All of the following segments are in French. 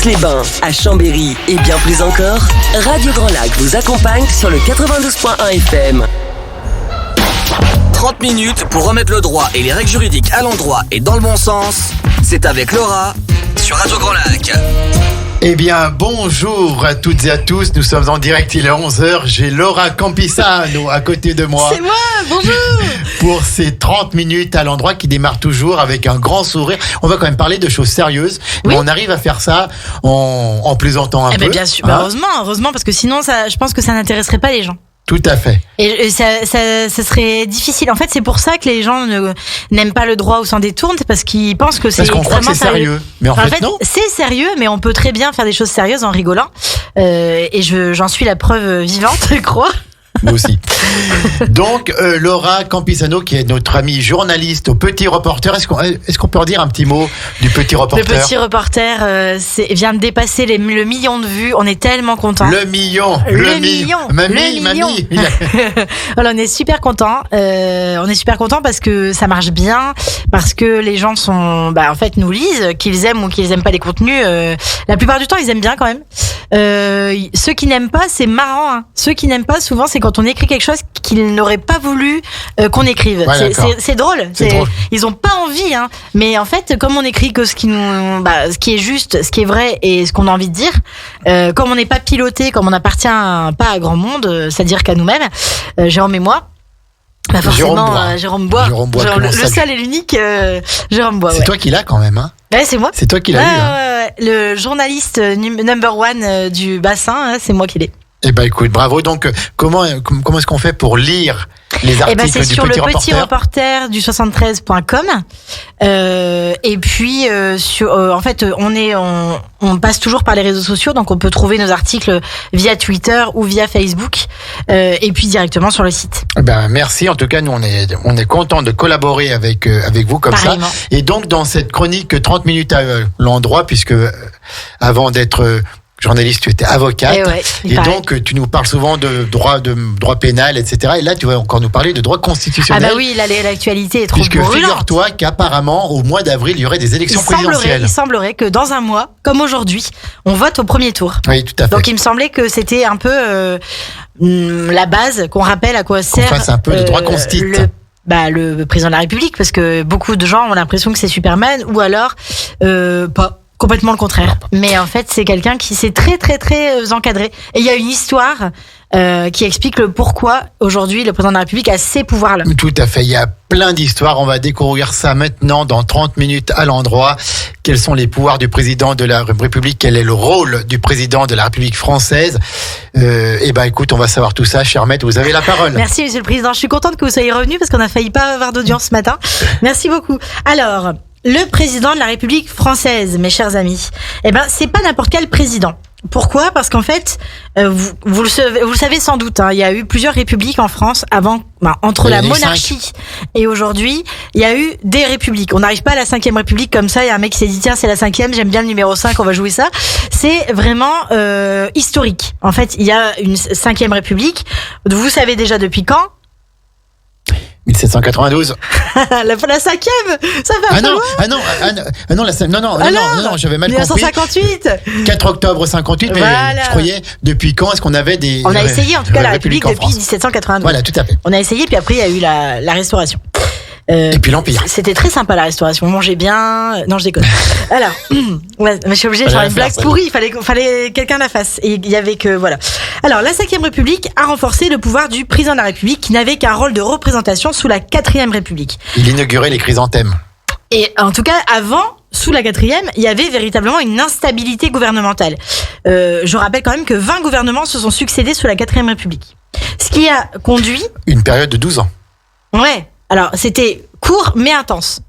Aix-les-Bains, à Chambéry et bien plus encore, Radio Grand Lac vous accompagne sur le 92.1 FM. 30 minutes pour remettre le droit et les règles juridiques à l'endroit et dans le bon sens. C'est avec Laura sur Radio Grand Lac. Eh bien, bonjour à toutes et à tous. Nous sommes en direct, il est 11h. J'ai Laura Campisano à côté de moi. C'est moi, bonjour. Pour ces 30 minutes à l'endroit qui démarrent toujours avec un grand sourire. On va quand même parler de choses sérieuses. Oui. Mais on arrive à faire ça en plaisantant un peu. Bien sûr, hein. heureusement, parce que sinon, je pense que ça n'intéresserait pas les gens. Tout à fait. Et ça serait difficile. En fait, c'est pour ça que les gens n'aiment pas le droit ou s'en détournent, parce qu'ils pensent que c'est Parce qu'on croit que c'est sérieux. Mais en fait, non. C'est sérieux, mais on peut très bien faire des choses sérieuses en rigolant. Et j'en suis la preuve vivante, je crois. Moi aussi. Donc, Laura Campisano, qui est notre amie journaliste au Petit Reporter. Est-ce qu'on peut en dire un petit mot du Petit Reporter? Le Petit Reporter vient de dépasser le million de vues. On est tellement contents. Le million. Mamie. Voilà, on est super contents. On est super contents parce que ça marche bien, parce que les gens sont, en fait, nous lisent, qu'ils aiment ou qu'ils aiment pas les contenus. La plupart du temps, ils aiment bien quand même. Ceux qui n'aiment pas, c'est marrant. Hein. Ceux qui n'aiment pas, souvent, c'est quand on écrit quelque chose qu'ils n'auraient pas voulu qu'on écrive. Ouais, c'est drôle. Drôle. Ils ont pas envie, hein. Mais en fait, comme on écrit que ce qui est juste, ce qui est vrai et ce qu'on a envie de dire, comme on n'est pas piloté, comme on n'appartient pas à grand monde, c'est-à-dire qu'à nous-mêmes, Jérôme et moi. Forcément, Jérôme Bois. Le seul et l'unique Jérôme Bois. C'est toi qui l'as quand même, hein? Ouais, c'est moi. C'est toi qui l'as eu. Hein. Ouais. Le journaliste number one du bassin, c'est moi qui l'ai. Eh ben écoute, bravo. Donc comment est-ce qu'on fait pour lire les articles c'est du sur Petit le Reporter? Petit Reporter du 73.com. Et puis en fait on passe toujours par les réseaux sociaux, donc on peut trouver nos articles via Twitter ou via Facebook, et puis directement sur le site. Eh ben merci. En tout cas, nous on est content de collaborer avec vous comme Pareillement. ça. Et donc dans cette chronique 30 minutes à l'endroit, puisque avant d'être journaliste, tu étais avocate, et donc tu nous parles souvent de droit pénal, etc. Et là, tu vas encore nous parler de droit constitutionnel. Ah bah oui, là l'actualité est trop puisque brûlante. figure-toi qu'apparemment, au mois d'avril, il y aurait des élections présidentielles. Il semblerait que dans un mois, comme aujourd'hui, on vote au premier tour. Oui, tout à fait. Donc il me semblait que c'était un peu la base, qu'on rappelle à quoi sert. Qu'on fasse un peu de droit constit. Le président de la République, parce que beaucoup de gens ont l'impression que c'est Superman, ou alors pas. Complètement le contraire. Mais en fait, c'est quelqu'un qui s'est très, très, très encadré. Et il y a une histoire qui explique le pourquoi aujourd'hui le président de la République a ces pouvoirs-là. Tout à fait. Il y a plein d'histoires. On va découvrir ça maintenant dans 30 minutes à l'endroit. Quels sont les pouvoirs du président de la République? Quel est le rôle du président de la République française? Écoute, on va savoir tout ça. Cher maître, vous avez la parole. Merci, monsieur le président. Je suis contente que vous soyez revenu parce qu'on a failli pas avoir d'audience ce matin. Merci beaucoup. Alors, le président de la République française, mes chers amis, c'est pas n'importe quel président. Pourquoi? Parce qu'en fait, vous le savez sans doute, hein, il y a eu plusieurs républiques en France avant, entre la monarchie et aujourd'hui, il y a eu des républiques. On n'arrive pas à la 5e République comme ça. Il y a un mec qui s'est dit tiens, c'est la 5e, j'aime bien le numéro 5, on va jouer ça. C'est vraiment historique. En fait, il y a une 5e République. Vous savez déjà depuis quand? 1792. la 5e, ça va pas loin. Non, j'avais mal compris. 1958. 4 octobre 58, mais je croyais, depuis quand est-ce qu'on avait des... On a essayé en tout cas la République depuis 1792. Voilà, tout à fait. On a essayé, puis après il y a eu la Restauration. Et puis l'Empire. C'était très sympa la Restauration. On mangeait bien. Non, je déconne. Alors, mais je suis obligée de faire une blague pourrie. Il fallait quelqu'un la fasse. Et il y avait que voilà. Alors, la 5e République a renforcé le pouvoir du président de la République, qui n'avait qu'un rôle de représentation sous la 4e République. Il inaugurait les chrysanthèmes. Et en tout cas, avant, sous la 4e, il y avait véritablement une instabilité gouvernementale. Je rappelle quand même que 20 gouvernements se sont succédés sous la 4e République. Ce qui a conduit... Une période de 12 ans. Ouais. Alors, c'était court mais intense.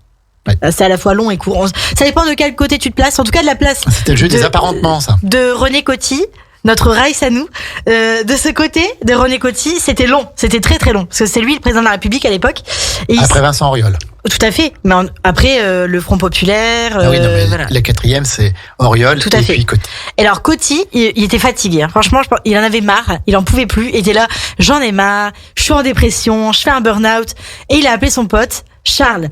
Ouais. C'est à la fois long et court. Ça dépend de quel côté tu te places. En tout cas, de la place. C'était le jeu des apparentements, ça. De René Coty, notre Raïs à nous. De ce côté de René Coty, c'était long. C'était très très long. Parce que c'est lui le président de la République à l'époque. Et après Vincent Auriol. Tout à fait. Mais après, le Front Populaire. Ah oui, non, mais voilà. La 4e, c'est Auriol. Tout à fait. Puis Coty. Et alors, Coty, il était fatigué. Hein. Franchement, il en avait marre. Il en pouvait plus. Il était là, j'en ai marre. Je suis en dépression. Je fais un burn-out. Et il a appelé son pote, Charles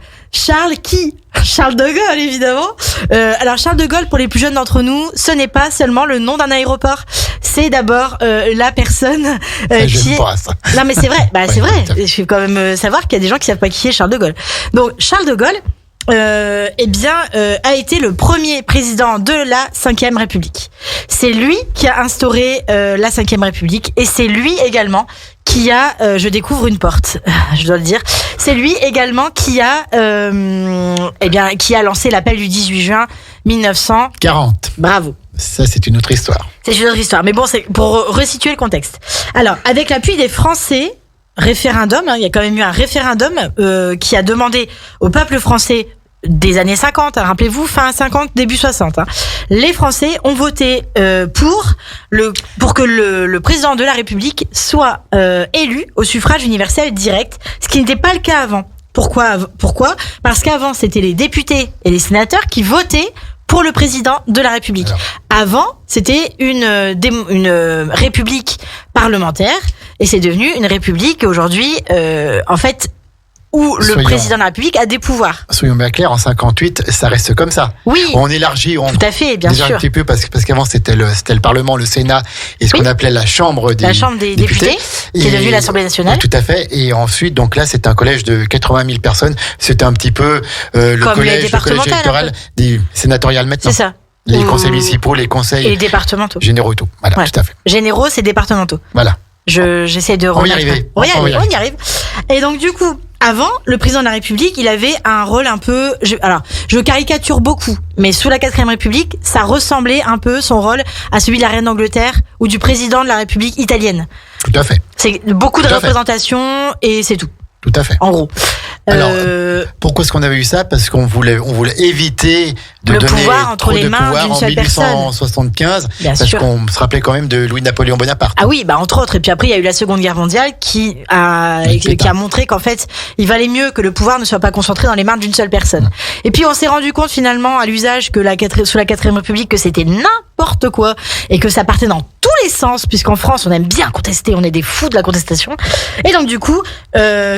qui Charles de Gaulle, évidemment. Alors Charles de Gaulle, pour les plus jeunes d'entre nous, ce n'est pas seulement le nom d'un aéroport. C'est d'abord la personne qui est... pas, ça. Non mais c'est vrai, c'est vrai. Il faut quand même savoir qu'il y a des gens qui savent pas qui est Charles de Gaulle. Donc Charles de Gaulle, a été le premier président de la Ve République. C'est lui qui a instauré la Ve République et c'est lui également qui a, je découvre une porte, je dois le dire. C'est lui également qui a, qui a lancé l'appel du 18 juin 1940. Bravo. Ça, c'est une autre histoire. C'est une autre histoire. Mais bon, c'est pour resituer le contexte. Alors, avec l'appui des Français, référendum, il y a quand même eu un référendum qui a demandé au peuple français des années 50, rappelez-vous, fin 50, début 60. Les Français ont voté pour que le président de la République soit élu au suffrage universel direct, ce qui n'était pas le cas avant. Pourquoi ? Parce qu'avant, c'était les députés et les sénateurs qui votaient pour le président de la République. Avant, c'était une république parlementaire et c'est devenu une république aujourd'hui, en fait, où le président de la République a des pouvoirs. Soyons bien clairs, en 58, ça reste comme ça. Oui. On élargit, tout à fait, bien sûr. Un petit peu parce qu'avant c'était le Parlement, le Sénat et ce qu'on appelait la Chambre des députés, qui est devenue l'Assemblée nationale. Tout à fait. Et ensuite, donc là, c'est un collège de 80 000 personnes. C'est un petit peu le collège électoral des sénatorial maintenant. C'est ça. Les conseils municipaux, les conseils et départementaux. Généraux et tout. Voilà, tout à fait. Généraux, c'est départementaux. Voilà. J'essaie de on y arrive. On y arrive. Et donc du coup, avant, le président de la République, il avait un rôle un peu... Je caricature beaucoup, mais sous la 4ème République, ça ressemblait un peu son rôle à celui de la reine d'Angleterre ou du président de la République italienne. Tout à fait. C'est beaucoup de représentation et c'est tout. Tout à fait. En gros. Alors, pourquoi est-ce qu'on avait eu ça ? Parce qu'on voulait éviter de donner pouvoir entre trop les de mains pouvoir d'une en seule personne. 1875, Bien parce sûr. qu'on se rappelait quand même de Louis-Napoléon Bonaparte. Ah oui, entre autres. Et puis après, il y a eu la Seconde Guerre mondiale qui a montré qu'en fait, il valait mieux que le pouvoir ne soit pas concentré dans les mains d'une seule personne. Et puis, on s'est rendu compte finalement à l'usage que sous la 4ème République que c'était n'importe quoi et que ça partait dans tous les sens, puisqu'en France, on aime bien contester, on est des fous de la contestation. Et donc du coup,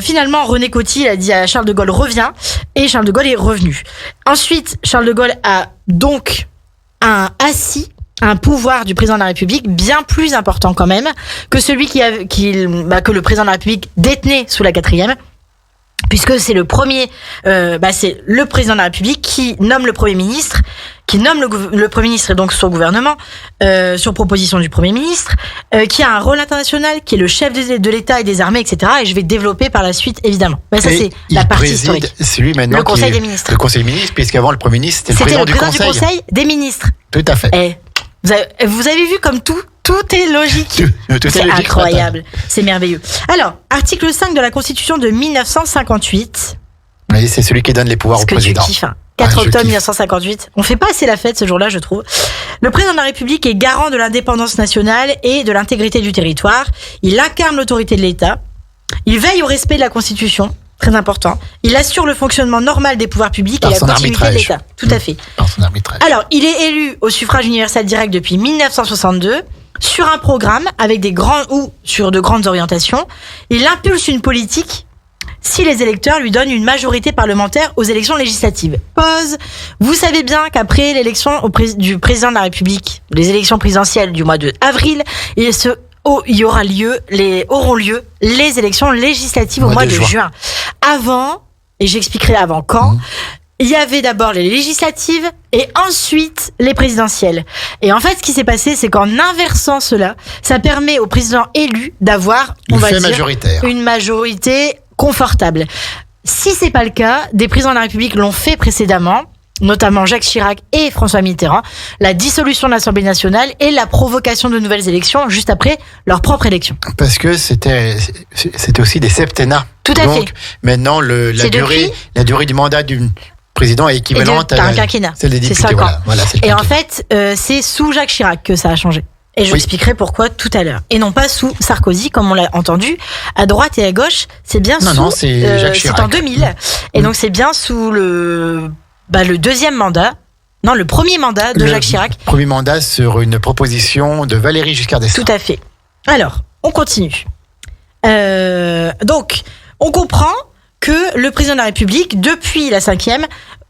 finalement, René Coty a dit à Charles de Gaulle reviens, et Charles de Gaulle est revenu. Ensuite, Charles de Gaulle a donc assis un pouvoir du président de la République bien plus important quand même que celui que le président de la République détenait sous la 4ème. Puisque c'est le premier, c'est le président de la République qui nomme le Premier ministre, qui nomme le Premier ministre et donc son gouvernement, sur proposition du Premier ministre, qui a un rôle international, qui est le chef de l'État et des armées, etc. Et je vais développer par la suite, évidemment. Mais ça, c'est la partie historique. C'est lui maintenant le Conseil des ministres. Le Conseil des ministres, puisqu'avant le Premier ministre, c'était le président du Conseil des ministres. Tout à fait. Et vous avez vu comme tout est logique. C'est incroyable. C'est merveilleux. Alors, article 5 de la Constitution de 1958. Oui, c'est celui qui donne les pouvoirs au président. Tu kiffes, 4 octobre 1958. On fait pas assez la fête ce jour-là, je trouve. Le président de la République est garant de l'indépendance nationale et de l'intégrité du territoire. Il incarne l'autorité de l'État. Il veille au respect de la Constitution. Très important. Il assure le fonctionnement normal des pouvoirs publics et la continuité de l'État. Tout à fait. Par son arbitrage. Alors, il est élu au suffrage universel direct depuis 1962 sur un programme avec sur de grandes orientations. Il impulse une politique si les électeurs lui donnent une majorité parlementaire aux élections législatives. Pause. Vous savez bien qu'après l'élection du président de la République, les élections présidentielles du mois d'avril, auront lieu les élections législatives au mois de juin. Avant, et j'expliquerai avant quand, il y avait d'abord les législatives et ensuite les présidentielles. Et en fait, ce qui s'est passé, c'est qu'en inversant cela, ça permet au président élu d'avoir, une majorité confortable. Si c'est pas le cas, des présidents de la République l'ont fait précédemment, notamment Jacques Chirac et François Mitterrand, la dissolution de l'Assemblée nationale et la provocation de nouvelles élections juste après leur propre élection. Parce que c'était aussi des septennats. Tout à fait. Donc maintenant, la durée du mandat du président est équivalente à un quinquennat. Celle des députés. C'est 5 ans. Voilà, c'est le et quinquennat. en fait, c'est sous Jacques Chirac que ça a changé. Et je expliquerai pourquoi tout à l'heure. Et non pas sous Sarkozy, comme on l'a entendu. À droite et à gauche, c'est bien c'est Jacques Chirac. C'est en 2000. Et donc c'est bien sous le deuxième mandat. Non, le premier mandat de Jacques Chirac. Premier mandat sur une proposition de Valéry Giscard d'Estaing. Tout à fait. Alors, on continue. Donc, on comprend que le président de la République, depuis la 5e,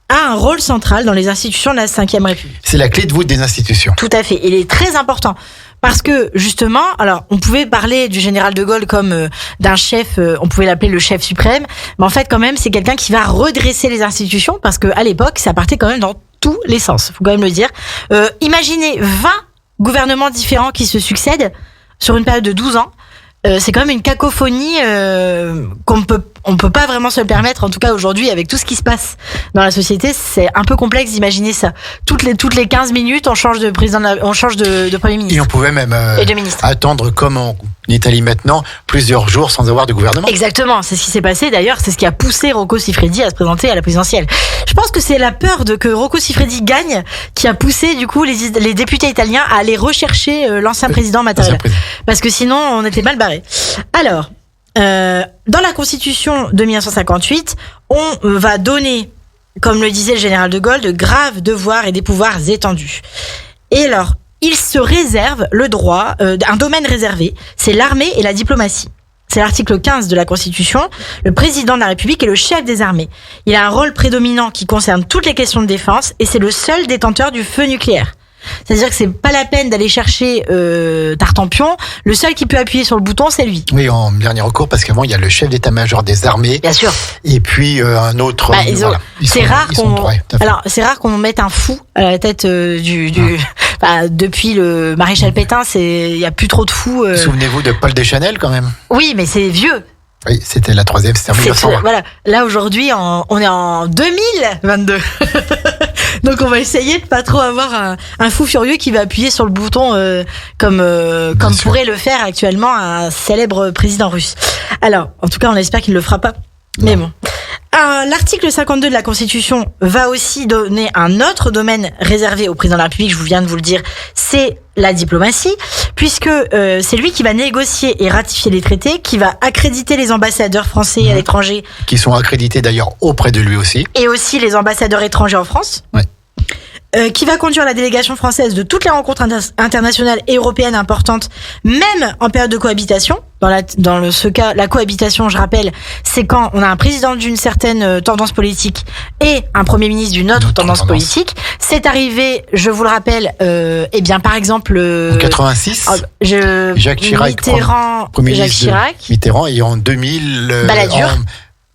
a un rôle central dans les institutions de la 5e République. C'est la clé de voûte des institutions. Tout à fait. Il est très important. Parce que, justement, alors, on pouvait parler du général de Gaulle comme d'un chef, on pouvait l'appeler le chef suprême, mais en fait, quand même, c'est quelqu'un qui va redresser les institutions, parce qu'à l'époque, ça partait quand même dans tous les sens. Faut quand même le dire. Imaginez 20 gouvernements différents qui se succèdent sur une période de 12 ans. C'est quand même une cacophonie on peut pas vraiment se le permettre, en tout cas aujourd'hui, avec tout ce qui se passe dans la société. C'est un peu complexe d'imaginer ça. Toutes les 15 minutes, on change de président, on change de premier ministre. Et on pouvait même et de ministre. attendre, comme en Italie maintenant, plusieurs jours sans avoir de gouvernement. Exactement, c'est ce qui s'est passé d'ailleurs, c'est ce qui a poussé Rocco Siffredi à se présenter à la présidentielle. Je pense que c'est la peur que Rocco Siffredi gagne qui a poussé du coup les députés italiens à aller rechercher l'ancien président Mattarella. Parce que sinon, on était mal barré. Alors, dans la Constitution de 1958, on va donner, comme le disait le général de Gaulle, de graves devoirs et des pouvoirs étendus. Et alors, il se réserve le droit, un domaine réservé, c'est l'armée et la diplomatie. C'est l'article 15 de la Constitution. Le président de la République est le chef des armées. Il a un rôle prédominant qui concerne toutes les questions de défense et c'est le seul détenteur du feu nucléaire. C'est-à-dire que c'est pas la peine d'aller chercher Tartampion. Le seul qui peut appuyer sur le bouton, c'est lui. Oui, en dernier recours, parce qu'avant, il y a le chef d'état-major des armées. Bien sûr. Et puis un autre. Voilà. C'est rare qu'on mette un fou à la tête depuis le maréchal Pétain, il y a plus trop de fous. Souvenez-vous de Paul Deschanel, quand même. Oui, mais c'est vieux. Oui, c'était la 3e, c'était en 1920. Voilà. Là, aujourd'hui, on est en 2022. Donc, on va essayer de pas trop avoir un fou furieux qui va appuyer sur le bouton comme pourrait le faire actuellement un célèbre président russe. Alors, en tout cas, on espère qu'il ne le fera pas. Non. Mais bon. L'article 52 de la Constitution va aussi donner un autre domaine réservé au président de la République, je viens de vous le dire, c'est la diplomatie, puisque c'est lui qui va négocier et ratifier les traités, qui va accréditer les ambassadeurs français à l'étranger. Qui sont accrédités d'ailleurs auprès de lui aussi. Et aussi les ambassadeurs étrangers en France. Ouais. Qui va conduire la délégation française de toutes les rencontres internationales et européennes importantes, même en période de cohabitation. Dans ce cas, la cohabitation, je rappelle, c'est quand on a un président d'une certaine tendance politique et un premier ministre d'une autre tendance politique. C'est arrivé, je vous le rappelle, par exemple... en 86, Jacques Chirac, premier ministre Mitterrand, et en 2000... Balladur.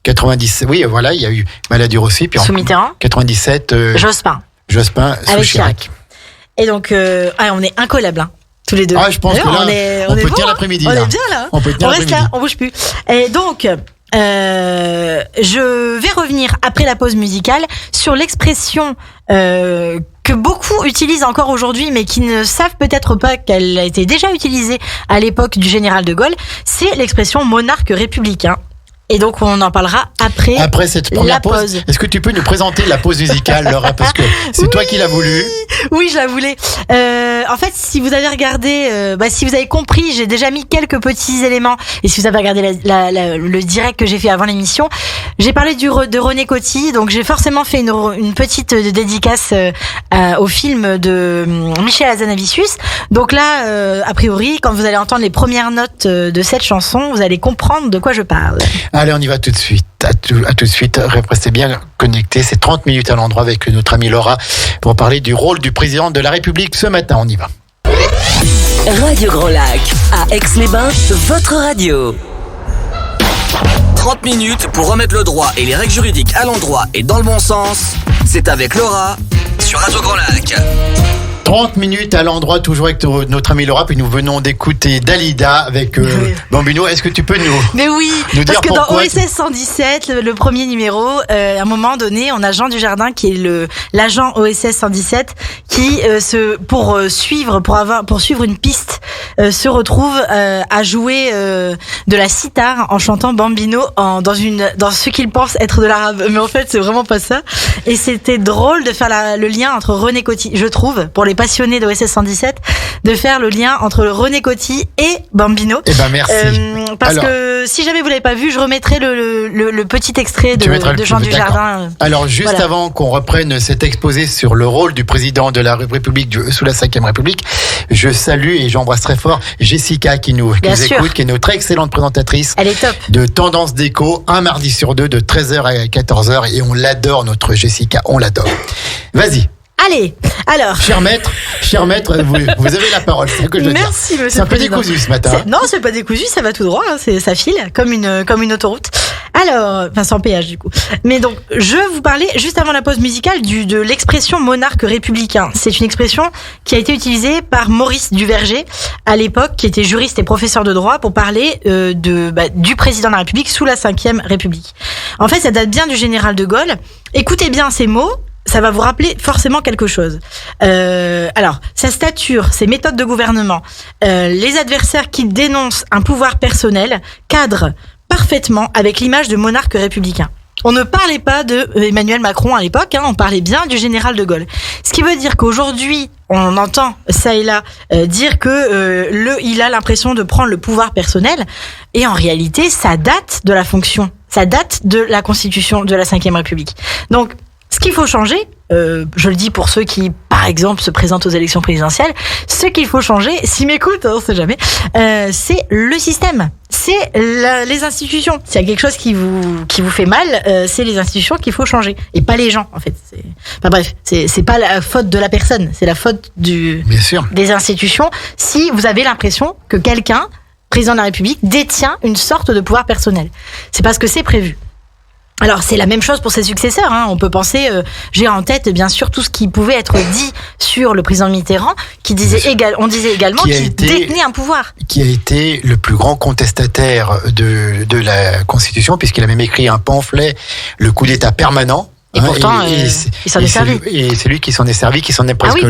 90, oui, voilà, il y a eu Balladur aussi. Puis sous Mitterrand. 97... Jospin sous Chirac. Et donc, on est incollables, hein, tous les deux. Ah, je pense que là, on peut tenir l'après-midi. On est bien là. On reste là, on bouge plus. Et donc, je vais revenir après la pause musicale sur l'expression que beaucoup utilisent encore aujourd'hui, mais qui ne savent peut-être pas qu'elle a été déjà utilisée à l'époque du général de Gaulle. C'est l'expression monarque républicain. Et donc, on en parlera après cette première pause. Est-ce que tu peux nous présenter la pause musicale, Laura, parce que c'est toi qui l'as voulu. Oui, je la voulais. En fait, si vous avez regardé, si vous avez compris, j'ai déjà mis quelques petits éléments. Et si vous avez regardé le direct que j'ai fait avant l'émission, j'ai parlé de René Coty. Donc, j'ai forcément fait une petite dédicace au film de Michel Hazanavicius. Donc là, a priori, quand vous allez entendre les premières notes de cette chanson, vous allez comprendre de quoi je parle. Allez, on y va tout de suite. À tout de suite. Restez bien connectés. C'est 30 minutes à l'endroit avec notre amie Laura pour parler du rôle du président de la République ce matin. On y va. Radio Grand Lac, à Aix-les-Bains, votre radio. 30 minutes pour remettre le droit et les règles juridiques à l'endroit et dans le bon sens. C'est avec Laura sur Radio Grand Lac. 30 minutes à l'endroit, toujours avec notre ami Laura, puis nous venons d'écouter Dalida avec Bambino. Est-ce que tu peux nous dire pourquoi? Dans OSS 117, le premier numéro, à un moment donné, on a Jean Dujardin qui est l'agent OSS 117 qui pour suivre une piste se retrouve à jouer de la sitar en chantant Bambino dans ce qu'il pense être de l'arabe, mais en fait c'est vraiment pas ça. Et c'était drôle de faire le lien entre René Coty, je trouve, pour les passionnés passionné d'OSS 117, de faire le lien entre René Coty et Bambino. Eh ben merci. Parce que si jamais vous l'avez pas vu, je remettrai le petit extrait de Jean Dujardin. Alors juste avant qu'on reprenne cet exposé sur le rôle du président de la République sous la Ve République, je salue et j'embrasse très fort Jessica qui nous écoute, qui est notre excellente présentatrice. Elle est top. De Tendance Déco, un mardi sur deux, de 13h à 14h, et on l'adore, notre Jessica, on l'adore. Vas-y. Allez, alors. Cher maître, vous avez la parole, c'est ce que je veux dire. Merci, monsieur. C'est un peu décousu ce matin. Non, c'est pas décousu, ça va tout droit, hein, ça file comme une autoroute. Alors, enfin sans péage du coup. Mais donc, je vous parlais juste avant la pause musicale de l'expression monarque républicain. C'est une expression qui a été utilisée par Maurice Duverger à l'époque, qui était juriste et professeur de droit, pour parler du président de la République sous la Ve République. En fait, ça date bien du général de Gaulle. Écoutez bien ces mots. Ça va vous rappeler forcément quelque chose. Alors, sa stature, ses méthodes de gouvernement, les adversaires qui dénoncent un pouvoir personnel cadrent parfaitement avec l'image de monarque républicain. On ne parlait pas de Emmanuel Macron à l'époque, on parlait bien du général de Gaulle. Ce qui veut dire qu'aujourd'hui, on entend ça et là dire que il a l'impression de prendre le pouvoir personnel, et en réalité, ça date de la fonction, ça date de la Constitution de la Ve République. Donc, ce qu'il faut changer, je le dis pour ceux qui, par exemple, se présentent aux élections présidentielles, ce qu'il faut changer, s'ils m'écoutent, on sait jamais, c'est le système, c'est les institutions. S'il y a quelque chose qui vous fait mal, c'est les institutions qu'il faut changer, et pas les gens, en fait. C'est pas la faute de la personne, c'est la faute des institutions. Si vous avez l'impression que quelqu'un, président de la République, détient une sorte de pouvoir personnel, c'est parce que c'est prévu. Alors c'est la même chose pour ses successeurs. On peut penser, j'ai en tête bien sûr tout ce qui pouvait être dit sur le président Mitterrand, on disait également qu'il détenait un pouvoir. Qui a été le plus grand contestataire de la Constitution, puisqu'il a même écrit un pamphlet, le coup d'État permanent. Et pourtant, il s'en est servi. Et c'est lui qui s'en est servi, qui s'en est presque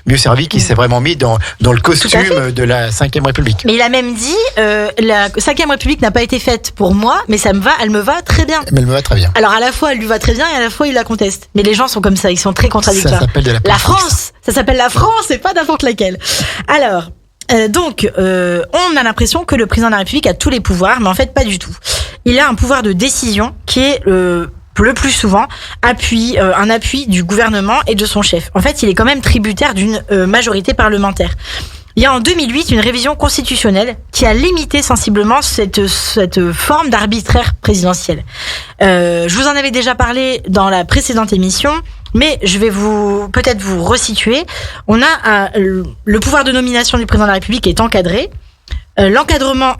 mieux servi, qui s'est vraiment mis dans le costume de la Ve République. Mais il a même dit, la Ve République n'a pas été faite pour moi, mais elle me va très bien. Mais elle me va très bien. Alors à la fois elle lui va très bien et à la fois il la conteste. Mais les gens sont comme ça, ils sont très contradictoires. Ça s'appelle de la politique. La France, ça s'appelle la France et pas n'importe laquelle. Alors, on a l'impression que le président de la République a tous les pouvoirs, mais en fait pas du tout. Il a un pouvoir de décision qui est le plus souvent un appui du gouvernement et de son chef. En fait, il est quand même tributaire d'une majorité parlementaire. Il y a en 2008 une révision constitutionnelle qui a limité sensiblement cette forme d'arbitraire présidentiel. Je vous en avais déjà parlé dans la précédente émission, mais je vais peut-être vous resituer. On a le pouvoir de nomination du président de la République est encadré. L'encadrement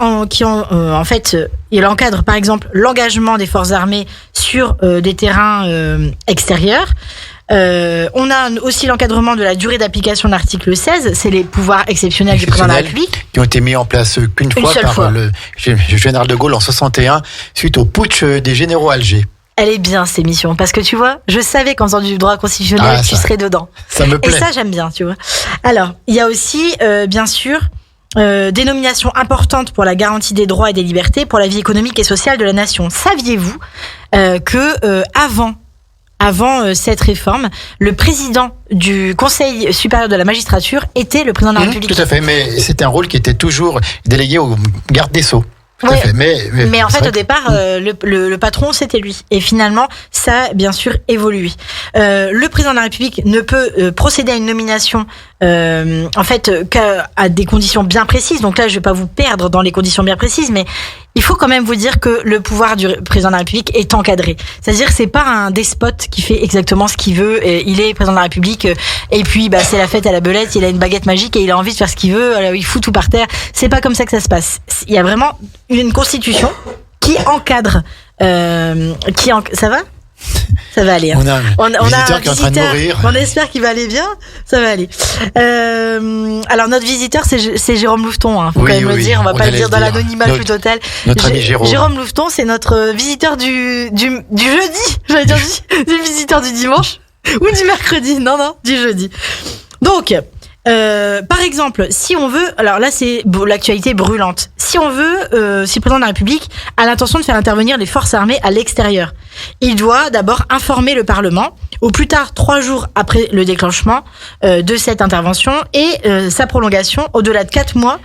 il encadre par exemple l'engagement des forces armées sur des terrains extérieurs. On a aussi l'encadrement de la durée d'application de l'article 16, c'est les pouvoirs exceptionnels du président de la République. Qui ont été mis en place qu'une fois par le général de Gaulle en 61, suite au putsch des généraux à Alger. Elle est bien, cette émission, parce que tu vois, je savais qu'en faisant du droit constitutionnel, tu serais dedans. Ça me plaît. Et ça, j'aime bien, tu vois. Alors, il y a aussi, bien sûr, des nominations importantes pour la garantie des droits et des libertés, pour la vie économique et sociale de la nation. Saviez-vous que avant cette réforme, le président du Conseil supérieur de la magistrature était le président de la République. Tout à fait, mais c'était un rôle qui était toujours délégué au garde des Sceaux. Tout à fait. Mais en fait, au départ, le patron, c'était lui. Et finalement, ça a bien sûr évolué. Le président de la République ne peut procéder à une nomination qu'à des conditions bien précises. Donc là, je vais pas vous perdre dans les conditions bien précises, mais il faut quand même vous dire que le pouvoir du président de la République est encadré. C'est-à-dire que c'est pas un despote qui fait exactement ce qu'il veut. Il est président de la République et puis c'est la fête à la belette, il a une baguette magique et il a envie de faire ce qu'il veut, alors il fout tout par terre. C'est pas comme ça que ça se passe. Il y a vraiment une constitution qui encadre ça va ? Ça va aller. On a un visiteur qui est en train de mourir. On espère qu'il va aller bien. Ça va aller. Alors notre visiteur, c'est Jérôme Louveton. Faut quand même le dire. On va pas le dire dans l'anonymat plus total. Notre ami Jérôme. Jérôme Louveton, c'est notre visiteur du jeudi. J'allais dire du visiteur du dimanche ou du mercredi. Non, du jeudi. Donc. Par exemple, si on veut, alors là c'est l'actualité brûlante. Si on veut, si le président de la République a l'intention de faire intervenir les forces armées à l'extérieur, il doit d'abord informer le Parlement, au plus tard 3 jours après le déclenchement de cette intervention, et sa prolongation au-delà de 4 mois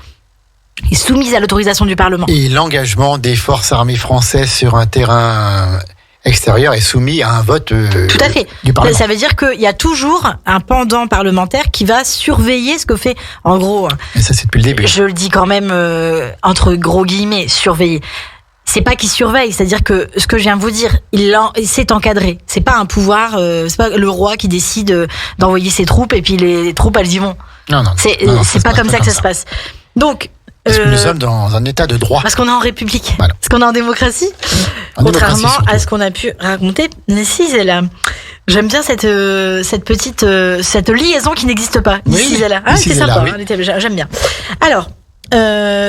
est soumise à l'autorisation du Parlement. Et l'engagement des forces armées françaises sur un terrain extérieur est soumis à un vote Tout à fait. du Parlement. Ça veut dire qu'il y a toujours un pendant parlementaire qui va surveiller ce que fait, en gros, Et ça, c'est depuis le début. je le dis quand même entre gros guillemets, surveiller. C'est pas qu'il surveille, c'est-à-dire que ce que je viens de vous dire, c'est encadré. C'est pas un pouvoir, c'est pas le roi qui décide d'envoyer ses troupes et puis les troupes elles y vont. Non, C'est pas comme ça que ça se passe. Donc Parce que nous sommes dans un état de droit. parce qu'on est en République, Voilà. parce qu'on est en démocratie, En contrairement démocratie, surtout. à ce qu'on a pu raconter. Mais si, c'est là. J'aime bien cette petite cette liaison qui n'existe pas. Oui, Ici et là. Ah, ici c'est et sympa. là, oui. J'aime bien. Alors.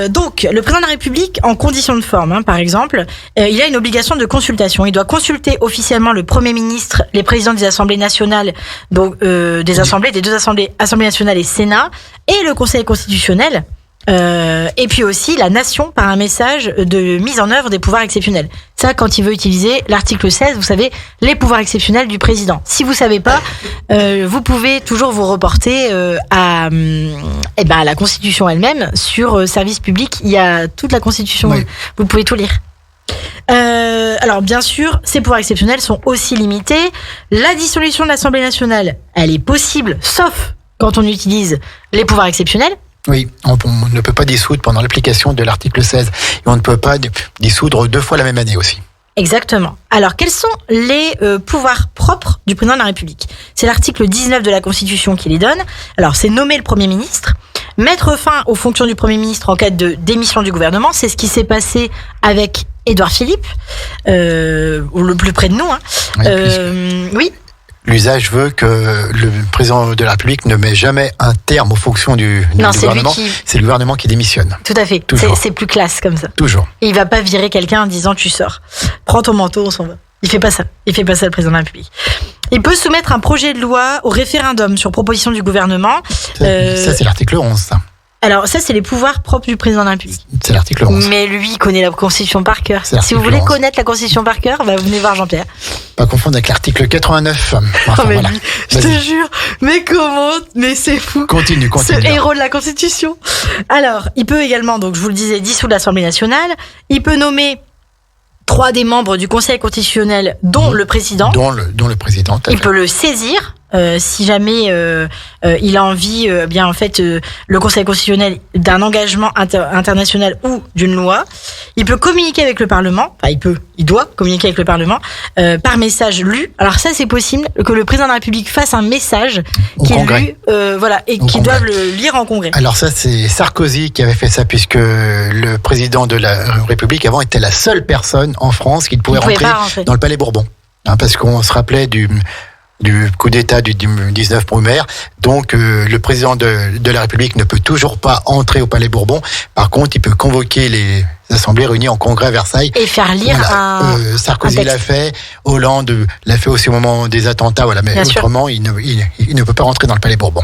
Donc, le président de la République, en condition de forme, par exemple, il a une obligation de consultation. Il doit consulter officiellement le Premier ministre, les présidents des assemblées nationales, donc des assemblées, des deux assemblées, Assemblée nationale et Sénat, et le Conseil constitutionnel. Et puis aussi la nation par un message de mise en œuvre des pouvoirs exceptionnels. Ça, quand il veut utiliser l'article 16, vous savez, les pouvoirs exceptionnels du président. Si vous savez pas, vous pouvez toujours vous reporter à la Constitution elle-même sur service public. Il y a toute la Constitution. Oui. Vous pouvez tout lire. Alors bien sûr, ces pouvoirs exceptionnels sont aussi limités. La dissolution de l'Assemblée nationale, elle est possible, sauf quand on utilise les pouvoirs exceptionnels. Oui, on ne peut pas dissoudre pendant l'application de l'article 16. Et on ne peut pas dissoudre 2 fois la même année aussi. Exactement. Alors, quels sont les pouvoirs propres du président de la République ? C'est l'article 19 de la Constitution qui les donne. Alors, c'est nommer le Premier ministre, mettre fin aux fonctions du Premier ministre en cas de démission du gouvernement. C'est ce qui s'est passé avec Édouard Philippe, le plus près de nous. Oui. L'usage veut que le président de la République ne met jamais un terme aux fonctions du gouvernement. C'est le gouvernement qui démissionne. Tout à fait. C'est plus classe comme ça. Toujours. Et il va pas virer quelqu'un en disant tu sors. Prends ton manteau, on s'en va. Il fait pas ça. Il fait pas ça, le président de la République. Il peut soumettre un projet de loi au référendum sur proposition du gouvernement. Ça, c'est l'article 11, ça. Alors ça, c'est les pouvoirs propres du président de la République. C'est l'article 11. Mais lui, il connaît la Constitution par cœur. C'est Si vous l'article voulez 11. connaître la Constitution par cœur, bah, venez voir Jean-Pierre. Pas confondre avec l'article 89. Enfin, Oh, mais voilà. lui, je te jure, mais comment ? Mais c'est fou. Continue. Ce héros de la Constitution. Alors, il peut également, donc je vous le disais, dissoudre l'Assemblée nationale. Il peut nommer 3 des membres du Conseil constitutionnel, dont le président. Dont le président. Il peut le saisir si jamais il a envie, bien en fait, le Conseil constitutionnel d'un engagement international ou d'une loi. Il peut communiquer avec le Parlement. Enfin, il doit communiquer avec le Parlement par message lu. Alors ça, c'est possible que le président de la République fasse un message Au Congrès. lu, voilà, et Au qu'ils Congrès. doivent le lire en Congrès. Alors ça, c'est Sarkozy qui avait fait ça, puisque le président de la République avant était la seule personne en France qui pouvait Il pouvait rentrer pas rentrer. dans le Palais Bourbon. Parce qu'on se rappelait du coup d'État du 19 brumaire. Donc le président de la République ne peut toujours pas entrer au Palais Bourbon. Par contre, il peut convoquer les assemblées réunies en congrès à Versailles. Et faire lire Voilà. Sarkozy un texte. l'a fait, Hollande l'a fait aussi au moment des attentats. Voilà. Mais Bien sûr. autrement, il ne peut pas rentrer dans le Palais Bourbon.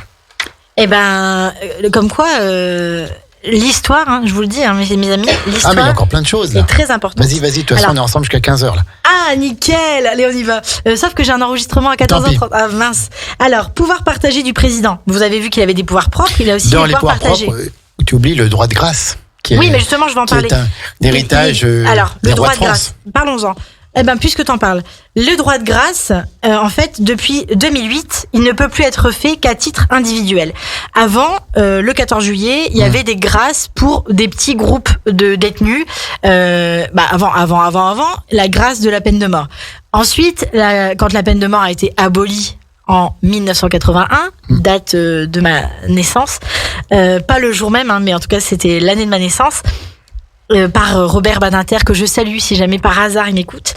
Eh ben, comme quoi, l'histoire, hein, je vous le dis, hein, mes amis, Ah, mais il y a l'histoire encore plein de choses là. est très importante. Vas-y, de toute façon, Alors- on est ensemble jusqu'à 15h là. Ah, nickel. Allez, on y va. Sauf que j'ai un enregistrement à 14h30. Ah, mince. Alors, pouvoir partagé du président. Vous avez vu qu'il avait des pouvoirs propres, il a aussi Dans des les pouvoirs pouvoirs partagés. propres, tu oublies le droit de grâce. Qui Oui, est, mais justement, je vais en qui parler. est un héritage Alors, des le rois droit de de France. grâce. Parlons-en. Eh ben, puisque t'en parles, le droit de grâce, en fait, depuis 2008, il ne peut plus être fait qu'à titre individuel. Avant, le 14 juillet, il y avait des grâces pour des petits groupes de détenus. Avant, la grâce de la peine de mort. Ensuite, quand la peine de mort a été abolie en 1981, date de ma naissance, pas le jour même, hein, mais en tout cas, c'était l'année de ma naissance. Par Robert Badinter, que je salue si jamais par hasard il m'écoute.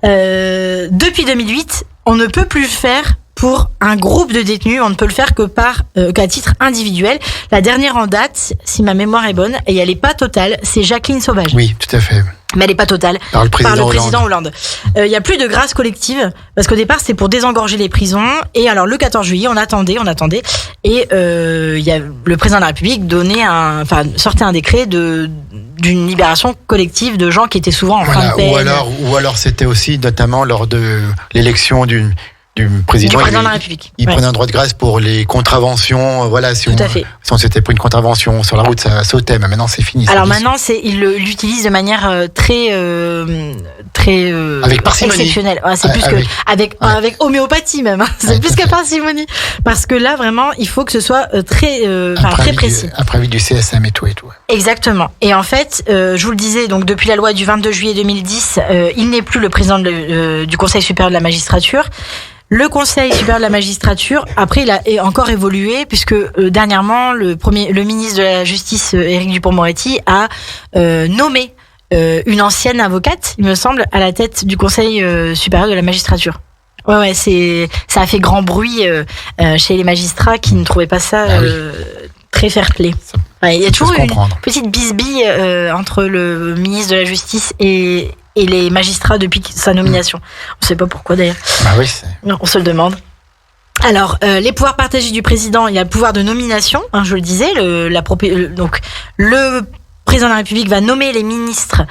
Depuis 2008, on ne peut plus le faire pour un groupe de détenus. On ne peut le faire qu'à titre individuel. La dernière en date, si ma mémoire est bonne, et elle n'est pas totale, c'est Jacqueline Sauvage. Oui, tout à fait. Mais elle n'est pas totale. Par le président Hollande. Il y a plus de grâce collective, parce qu'au départ, c'était pour désengorger les prisons. Et alors, le 14 juillet, on attendait. Et il y a le président de la République sortait un décret d'une libération collective de gens qui étaient souvent en fin de peine. Ou alors c'était aussi notamment lors de l'élection du président de la République. Il prenait un droit de grâce pour les contraventions. Voilà, si on s'était pris une contravention sur la route, ça sautait. Mais maintenant, c'est fini. Alors maintenant, il l'utilise de manière très avec parcimonie. Exceptionnelle. Ouais, c'est plus avec homéopathie même. C'est plus que parcimonie. Parce que là, vraiment, il faut que ce soit très précis. Après avis du CSM et tout. Exactement. Et en fait, je vous le disais, donc depuis la loi du 22 juillet 2010, il n'est plus le président du Conseil supérieur de la magistrature. Le Conseil supérieur de la magistrature, après, il a encore évolué, puisque dernièrement, le ministre de la Justice, Éric Dupond-Moretti, a nommé une ancienne avocate, il me semble, à la tête du Conseil supérieur de la magistrature. Ouais, ça a fait grand bruit chez les magistrats qui ne trouvaient pas ça très fair-play. Il y a toujours une petite bisbille entre le ministre de la Justice et les magistrats depuis sa nomination. On ne sait pas pourquoi d'ailleurs. Non, on se le demande. Alors, les pouvoirs partagés du président, il y a le pouvoir de nomination, je le disais, donc le président de la République va nommer les ministres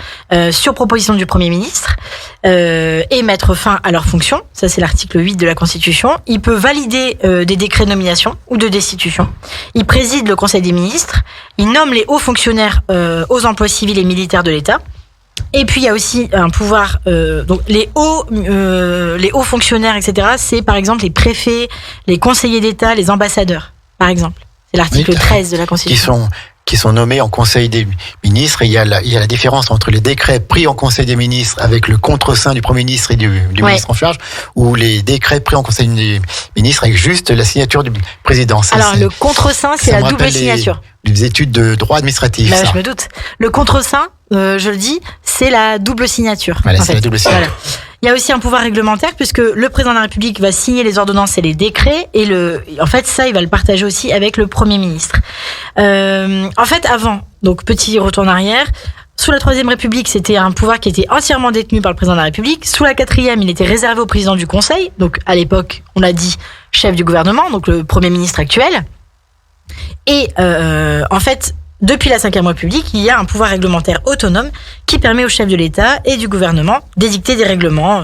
sur proposition du Premier ministre et mettre fin à leurs fonctions. Ça, c'est l'article 8 de la Constitution. Il peut valider des décrets de nomination ou de destitution. Il préside le Conseil des ministres. Il nomme les hauts fonctionnaires aux emplois civils et militaires de l'État. Et puis il y a aussi un pouvoir, donc les hauts fonctionnaires, etc. C'est par exemple les préfets, les conseillers d'État, les ambassadeurs, par exemple. C'est l'article 13 de la Constitution. Qui sont nommés en Conseil des ministres. Et il y a la différence entre les décrets pris en Conseil des ministres avec le contre-seing du Premier ministre et du ministre en charge, ou les décrets pris en Conseil des ministres avec juste la signature du président. Alors le contre-seing, c'est la double signature. Les études de droit administratif. Je me doute. Le contre-seing, je le dis, c'est la double signature. Voilà, c'est la double signature. Voilà. Il y a aussi un pouvoir réglementaire puisque le président de la République va signer les ordonnances et les décrets et en fait ça il va le partager aussi avec le Premier ministre. En fait avant, donc petit retour en arrière, sous la Troisième République c'était un pouvoir qui était entièrement détenu par le président de la République. Sous la Quatrième il était réservé au président du Conseil, donc à l'époque on l'a dit chef du gouvernement, donc le Premier ministre actuel. Et en fait depuis la Ve République, il y a un pouvoir réglementaire autonome qui permet au chef de l'État et du gouvernement d'édicter des règlements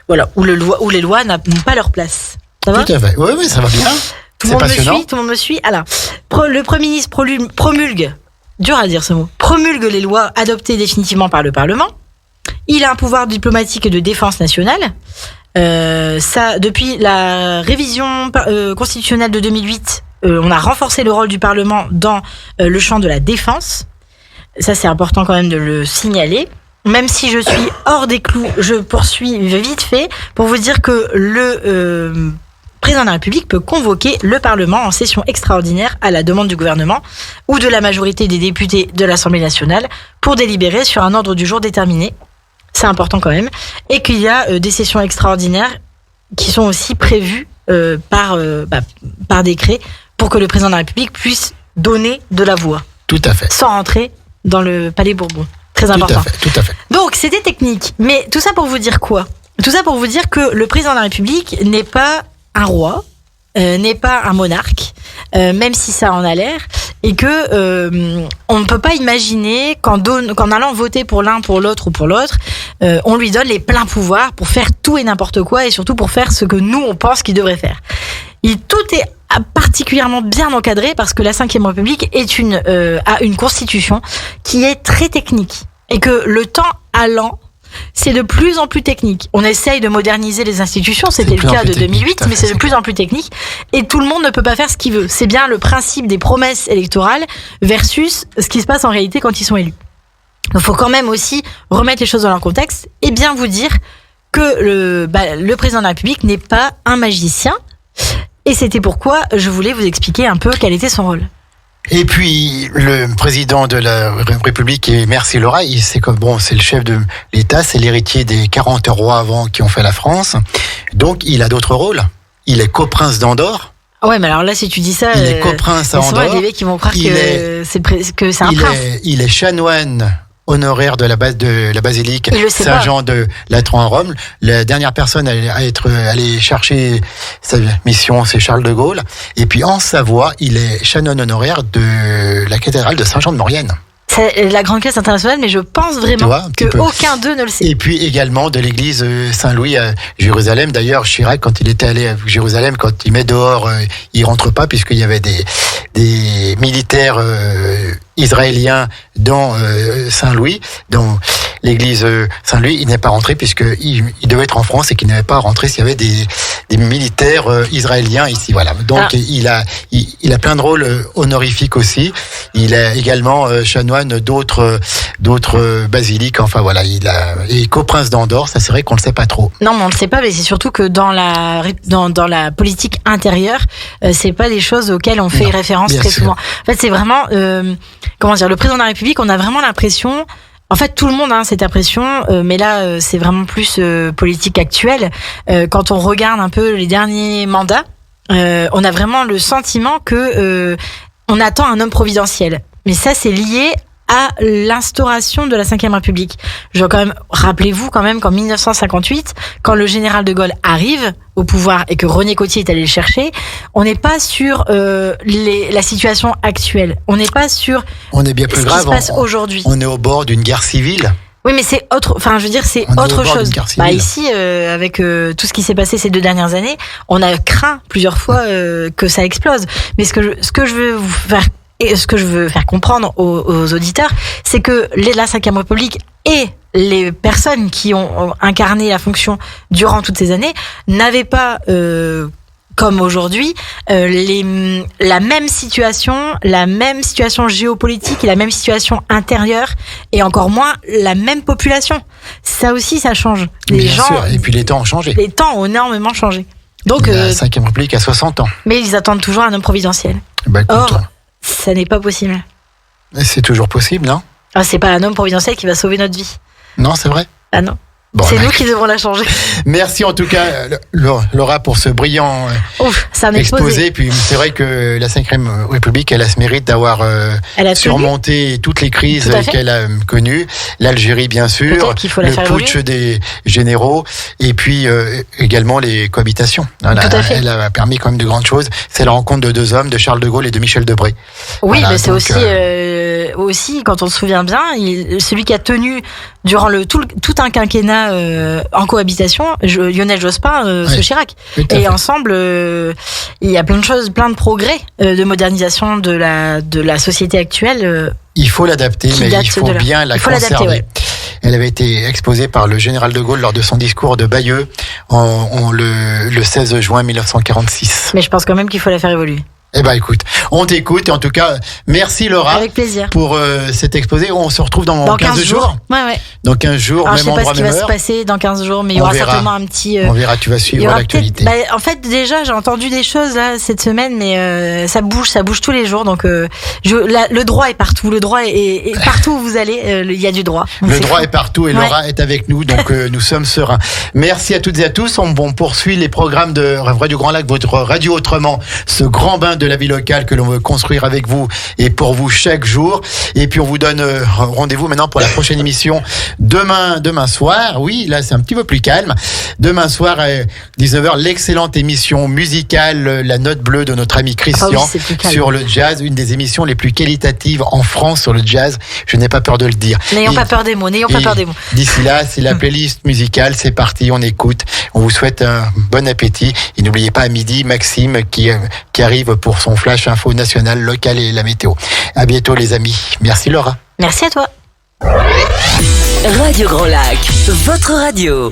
où les lois n'ont pas leur place. Ça va ? Tout à fait. Oui, ça va bien. Tout le monde me suit. Alors, le Premier ministre promulgue, dur à dire ce mot, promulgue les lois adoptées définitivement par le Parlement. Il a un pouvoir diplomatique et de défense nationale. Depuis la révision constitutionnelle de 2008, on a renforcé le rôle du Parlement dans le champ de la défense. Ça, c'est important quand même de le signaler. Même si je suis hors des clous, je poursuis vite fait pour vous dire que le président de la République peut convoquer le Parlement en session extraordinaire à la demande du gouvernement ou de la majorité des députés de l'Assemblée nationale pour délibérer sur un ordre du jour déterminé. C'est important quand même. Et qu'il y a des sessions extraordinaires qui sont aussi prévues par décret pour que le président de la République puisse donner de la voix. Tout à fait. Sans rentrer dans le Palais Bourbon. Très important. Tout à fait. Donc, c'était technique. Mais tout ça pour vous dire quoi ? Tout ça pour vous dire que le président de la République n'est pas un roi, n'est pas un monarque, même si ça en a l'air, et que on ne peut pas imaginer qu'en allant voter pour l'un, pour l'autre ou pour l'autre, on lui donne les pleins pouvoirs pour faire tout et n'importe quoi, et surtout pour faire ce que nous, on pense qu'il devrait faire. Tout est particulièrement bien encadré parce que la Ve République a une constitution qui est très technique et que le temps allant, c'est de plus en plus technique. On essaye de moderniser les institutions, c'était le cas de 2008, mais c'est de plus en plus technique et tout le monde ne peut pas faire ce qu'il veut. C'est bien le principe des promesses électorales versus ce qui se passe en réalité quand ils sont élus. Il faut quand même aussi remettre les choses dans leur contexte et bien vous dire que le président de la République n'est pas un magicien. Et c'était pourquoi je voulais vous expliquer un peu quel était son rôle. Et puis, le président de la République, merci Laura, c'est le chef de l'État, c'est l'héritier des 40 rois avant qui ont fait la France. Donc, il a d'autres rôles. il est coprince d'Andorre. Ouais, mais alors là, si tu dis ça, Il est coprince à souvent, il y a Andorre. des mecs qui vont croire Il est- que c'est un prince. Il est chanoine honoraire de la basilique Il le sait Saint-Jean de Latran à Rome. La dernière personne à être allée chercher sa mission, c'est Charles de Gaulle. Et puis en Savoie, il est chanoine honoraire de la cathédrale de Saint-Jean de Maurienne. C'est la grande classe internationale, mais je pense Tu vraiment vois, un petit que peu. aucun d'eux ne le sait. Et puis également de l'église Saint-Louis à Jérusalem. D'ailleurs, Chirac, quand il était allé à Jérusalem, quand il met dehors, il rentre pas puisqu'il y avait des militaires israéliens dans Saint-Louis, dans l'église Saint-Louis. Il n'est pas rentré puisqu'il devait être en France et qu'il n'avait pas rentré s'il y avait des militaires israéliens ici. Voilà. Donc il a plein de rôles honorifiques aussi. Il a également chanoine d'autres basiliques. Enfin voilà, et coprince d'Andorre. Ça c'est vrai qu'on le sait pas trop. Non, mais on le sait pas, mais c'est surtout que dans la politique intérieure, c'est pas des choses auxquelles on fait Non, référence bien très sûr. souvent. En fait, c'est vraiment, comment dire, le président de la République, on a vraiment l'impression. En fait, tout le monde a cette impression, mais là, c'est vraiment plus politique actuelle. Quand on regarde un peu les derniers mandats, on a vraiment le sentiment que on attend un homme providentiel. Mais ça, c'est lié à l'instauration de la Ve République. Je veux quand même, rappelez-vous quand même qu'en 1958, quand le général de Gaulle arrive au pouvoir et que René Coty est allé le chercher, on n'est pas sur la situation actuelle. On n'est pas sur On est bien plus ce qui grave. se passe aujourd'hui. On est au bord d'une guerre civile. Oui, mais c'est autre. Enfin, je veux dire, c'est On est au autre bord chose. d'une guerre civile. Bah ici, avec tout ce qui s'est passé ces 2 dernières années, on a craint plusieurs fois que ça explose. Mais ce que je veux vous faire et ce que je veux faire comprendre aux auditeurs, c'est que la Ve République et les personnes qui ont incarné la fonction durant toutes ces années n'avaient pas comme aujourd'hui, la même situation géopolitique et la même situation intérieure, et encore moins la même population. Ça aussi, ça change. Bien sûr. Et puis les temps ont changé. Les temps ont énormément changé. Donc, La Ve République a 60 ans. mais ils attendent toujours un homme providentiel. Bah, écoute, Or, ça n'est pas possible. c'est toujours possible, non? Ah, c'est pas un homme providentiel qui va sauver notre vie. Non, c'est vrai. Ah non. Bon, C'est bah, nous qui devons la changer. Merci en tout cas, Laura, pour ce brillant Ouf, c'est un exposé. exposé. Puis c'est vrai que la Ve République, elle a ce mérite d'avoir Elle a tenu. surmonté toutes les crises Tout à fait. qu'elle a connues. L'Algérie, bien sûr. Peut-être qu'il faut la le faire putsch évoluer. des généraux. Et puis également les cohabitations. Voilà, Tout à fait. Elle a permis quand même de grandes choses. C'est la rencontre de 2 hommes, de Charles de Gaulle et de Michel Debré. Oui, Voilà, mais c'est donc, aussi, quand on se souvient bien, celui qui a tenu durant tout un quinquennat en cohabitation, Lionel Jospin, Ouais. ce Chirac. Tout à Et fait. ensemble, il y a plein de choses, plein de progrès de modernisation de la société actuelle. Il faut l'adapter, Qui mais date il faut de là. bien la Il faut l'adapter, conserver. ouais. Elle avait été exposée par le général de Gaulle lors de son discours de Bayeux le 16 juin 1946. Mais je pense quand même qu'il faut la faire évoluer. Eh ben écoute, on t'écoute et en tout cas, merci Laura Avec plaisir. pour cet exposé. On se retrouve dans 15 jours. Ouais, ouais. Dans 15 jours, Alors, je même sais pas endroit, ce qui même va se heure. passer dans 15 jours, mais il y On aura verra. certainement un petit... On verra, tu vas il y suivre aura l'actualité. peut-être- en fait, déjà, j'ai entendu des choses là cette semaine, mais ça bouge tous les jours. Donc, le droit est partout. Le droit est partout où vous allez. Il y a du droit. Donc, Le c'est droit fou. est partout et Ouais. Laura est avec nous, donc nous sommes sereins. Merci à toutes et à tous. On poursuit les programmes de Radio Grand Lac, votre radio autrement, ce grand bain de la vie locale que l'on veut construire avec vous et pour vous chaque jour. Et puis on vous donne rendez-vous maintenant pour la prochaine émission demain soir. Oui, là c'est un petit peu plus calme. Demain soir, 19h, l'excellente émission musicale La Note Bleue de notre ami Christian Ah oui, c'est plus calme. sur le jazz, une des émissions les plus qualitatives en France sur le jazz. Je n'ai pas peur de le dire. N'ayons Et- pas peur des mots. N'ayons pas et peur des mots. D'ici là, c'est la playlist musicale, c'est parti, on écoute. On vous souhaite un bon appétit. Et n'oubliez pas à midi, Maxime qui arrive pour son flash info national, local et la météo. À bientôt les amis. Merci Laura. Merci à toi. Radio Grand Lac, votre radio.